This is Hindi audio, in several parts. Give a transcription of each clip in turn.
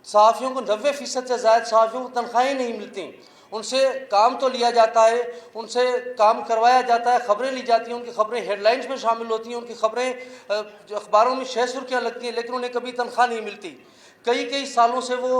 सहाफ़ियों को 90% से ज़्यादा सहाफ़ियों को तनख्वाहें नहीं मिलती। उनसे काम तो लिया जाता है, उनसे काम करवाया जाता है, ख़बरें ली जाती हैं, उनकी ख़बरें हेडलाइंस में शामिल होती हैं, उनकी ख़बरें जो अखबारों में 6 सुर्खियाँ लगती हैं, लेकिन उन्हें कभी तनख्वाह नहीं मिलती। कई कई सालों से वो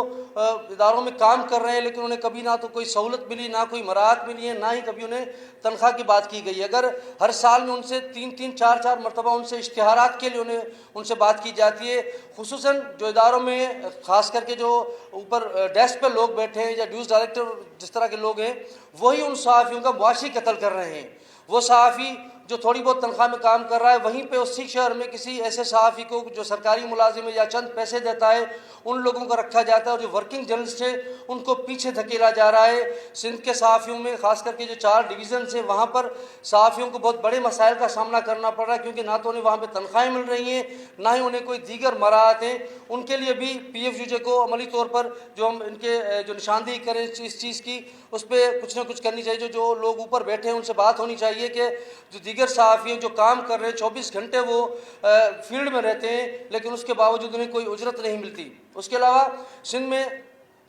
इदारों में काम कर रहे हैं, लेकिन उन्हें कभी ना तो कोई सहूलत मिली, ना कोई मराहत मिली है, ना ही कभी उन्हें तनख्वाह की बात की गई। अगर हर साल में उनसे 3-3, 4-4 मरतबा उनसे इश्तिहारात के लिए उनसे बात की जाती है, खुसूसन जो इदारों में ख़ास करके जो ऊपर डेस्क पे लोग बैठे हैं या न्यूज़ डायरेक्टर जिस तरह के लोग हैं, वही उन सहाफ़ियों का मुआशी कत्ल कर रहे हैं। वो सहाफ़ी जो थोड़ी बहुत तनख्वाह में काम कर रहा है, वहीं पे उसी शहर में किसी ऐसे सहाफ़ी को जो सरकारी मुलाजिम है या चंद पैसे देता है, उन लोगों को रखा जाता है और जो वर्किंग जर्नलिस्ट है उनको पीछे धकेला जा रहा है। सिंध के सहाफ़ियों में ख़ास करके जो 4 डिवीज़न है, वहाँ पर सहाफ़ियों को बहुत बड़े मसाइल का सामना करना पड़ रहा है, क्योंकि ना तो उन्हें वहाँ पर तनख्वाहें मिल रही हैं, ना ही उन्हें कोई दीगर मराहत हैं। उनके लिए भी PFUJ को अमली तौर पर जो हम इनके जो निशानदेही करें इस चीज़ की, उस पर कुछ ना कुछ करनी चाहिए। जो लोग ऊपर बैठे हैं उनसे बात होनी चाहिए कि जो दीगर सहाफ़ी हैं जो काम कर रहे हैं, 24 घंटे वो फील्ड में रहते हैं, लेकिन उसके बावजूद उन्हें कोई उजरत नहीं मिलती। उसके अलावा सिंध में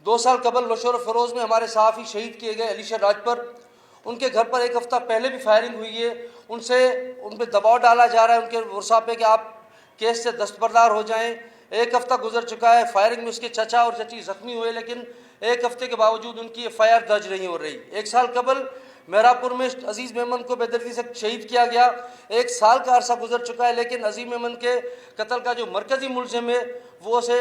2 साल कबल लश्कर फ़रोज़ में हमारे सहाफ़ी शहीद किए गए अली राज पर, उनके घर पर 1 हफ़्ता पहले भी फायरिंग हुई है। उन पर दबाव डाला जा रहा है उनके वर्षा पे कि आप केस से दस्तबरदार हो जाएं। 1 हफ़्ता गुजर चुका है, फायरिंग में उसके चचा और चची ज़ख्मी हुए, लेकिन 1 हफ़्ते के बावजूद उनकी FIR दर्ज नहीं हो रही। 1 साल कबल मेहरापुर में अजीज़ मेमन को बेदर्दी से शहीद किया गया। 1 साल का अरसा गुजर चुका है, लेकिन अजीज़ मेमन के कत्ल का जो मरकज़ी मुलज़िम है वो से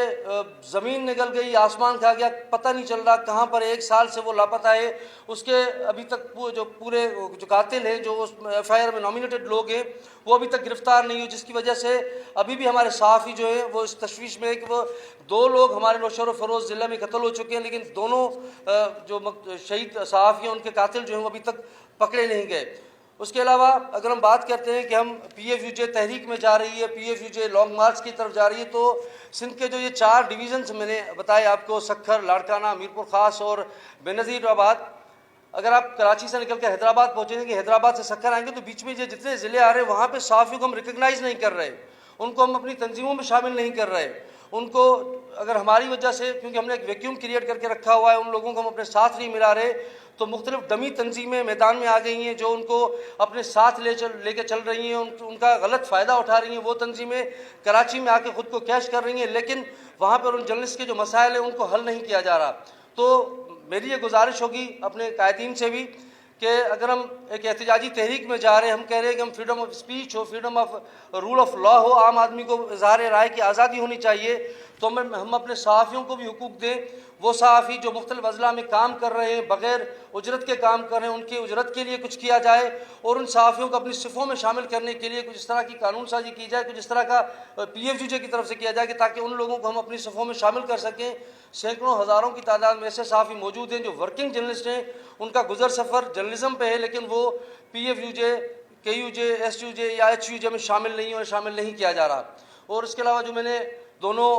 ज़मीन निकल गई, आसमान खा गया, पता नहीं चल रहा कहाँ पर 1 साल से वो लापता है। उसके अभी तक जो पूरे जो कातिल हैं, जो उस FIR में नॉमिनेटेड लोग हैं, वो अभी तक गिरफ़्तार नहीं हुए, जिसकी वजह से अभी भी हमारे सहाफ़ी जो है वो इस तशवीश में है कि वो 2 लोग हमारे नौशहर फ़रोज़ ज़िले में कत्ल हो चुके हैं, लेकिन दोनों जो शहीद सहाफ़ी हैं उनके कातिल जो हैं वो अभी तक पकड़े नहीं गए। उसके अलावा अगर हम बात करते हैं कि हम PFUJ तहरीक में जा रही है, PFUJ लॉन्ग मार्च की तरफ जा रही है, तो सिंध के जो ये 4 डिवीज़न्स मैंने बताए आपको, सक्खर, लाड़काना, मीरपुर ख़ास और बेनज़ीराबाद, अगर आप कराची से निकल कर हैदराबाद पहुँचेंगे कि हैदराबाद से सक्खर आएंगे तो बीच में ये जितने ज़िले आ रहे हैं वहाँ पे सहाफ़ियों को हम रिकगनाइज़ नहीं कर रहे, उनको हम अपनी तंजीमों में शामिल नहीं कर रहे। उनको अगर हमारी वजह से, क्योंकि हमने एक वैक्यूम क्रिएट करके रखा हुआ है, उन लोगों को हम अपने साथ नहीं मिला रहे, तो मुख्तलिफ डमी तंजीमें मैदान में आ गई हैं जो उनको अपने साथ लेके चल रही हैं, उनका गलत फ़ायदा उठा रही हैं। वो तंजीमें कराची में आके ख़ुद को कैश कर रही हैं, लेकिन वहाँ पर उन जर्नलिस्ट के जो मसाइल हैं उनको हल नहीं किया जा रहा। तो मेरी ये गुजारिश होगी अपने कायदीन से भी कि अगर हम एक एहतजाजी तहरीक में जा रहे हैं, हम कह रहे हैं कि हम फ्रीडम ऑफ स्पीच हो, freedom of rule of law हो, आम आदमी को इज़हार राय की आज़ादी होनी चाहिए, तो हम अपने सहाफ़ियों को भी हुकूक दें। वो सहाफ़ी जो मुख्तलिफ अज़ला में काम कर रहे हैं, बग़ैर उजरत के काम कर रहे हैं, उनकी उजरत के लिए कुछ किया जाए और उन सहाफ़ियों को अपनी सिफ़ों में शामिल करने के लिए कुछ इस तरह की कानून साजी की जाए, कुछ इस तरह का PFUJ की तरफ से किया जाए कि ताकि उन लोगों को हम अपनी सिफ़ों में शामिल कर सकें। सैकड़ों हज़ारों की तादाद में ऐसे सहाफ़ी मौजूद हैं जो वर्किंग जर्नलिस्ट हैं, उनका गुजर सफ़र जर्नलिज़म पे है, लेकिन वो PFUJ, KUJ, SUJ या HUJ में शामिल नहीं और शामिल नहीं किया जा रहा। और इसके अलावा जो मैंने दोनों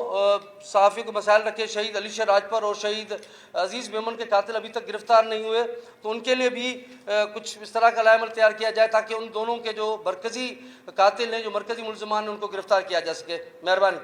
सहाफ़ियों को मसाइल रखे, शहीद अली राज पर और शहीद अजीज़ मेमन के कातिल अभी तक गिरफ़्तार नहीं हुए, तो उनके लिए भी कुछ इस तरह का लाएमल तैयार किया जाए ताकि उन दोनों के जो मरकज़ी कातिल हैं, जो मरकज़ी मुलज़मान हैं, उनको गिरफ़्तार किया जा सके। मेहरबानी।